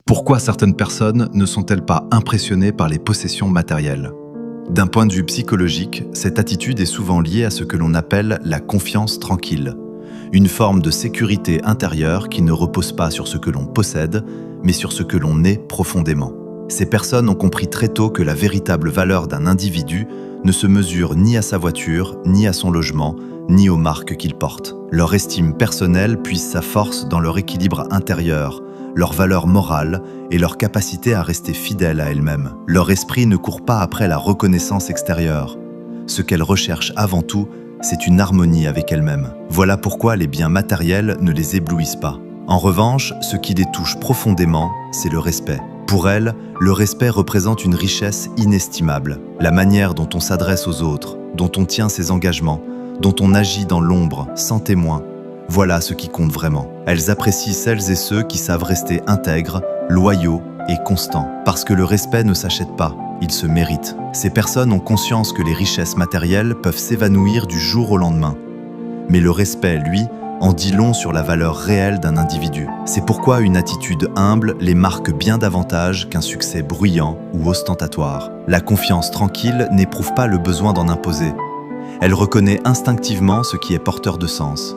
Pourquoi certaines personnes ne sont-elles pas impressionnées par les possessions matérielles? D'un point de vue psychologique, cette attitude est souvent liée à ce que l'on appelle la confiance tranquille, une forme de sécurité intérieure qui ne repose pas sur ce que l'on possède, mais sur ce que l'on est profondément. Ces personnes ont compris très tôt que la véritable valeur d'un individu ne se mesure ni à sa voiture, ni à son logement, ni aux marques qu'il porte. Leur estime personnelle puise sa force dans leur équilibre intérieur, leur valeur morale et leur capacité à rester fidèles à elles-mêmes. Leur esprit ne court pas après la reconnaissance extérieure. Ce qu'elles recherchent avant tout, c'est une harmonie avec elles-mêmes. Voilà pourquoi les biens matériels ne les éblouissent pas. En revanche, ce qui les touche profondément, c'est le respect. Pour elles, le respect représente une richesse inestimable. La manière dont on s'adresse aux autres, dont on tient ses engagements, dont on agit dans l'ombre, sans témoin, voilà ce qui compte vraiment. Elles apprécient celles et ceux qui savent rester intègres, loyaux et constants. Parce que le respect ne s'achète pas, il se mérite. Ces personnes ont conscience que les richesses matérielles peuvent s'évanouir du jour au lendemain. Mais le respect, lui, en dit long sur la valeur réelle d'un individu. C'est pourquoi une attitude humble les marque bien davantage qu'un succès bruyant ou ostentatoire. La confiance tranquille n'éprouve pas le besoin d'en imposer. Elle reconnaît instinctivement ce qui est porteur de sens.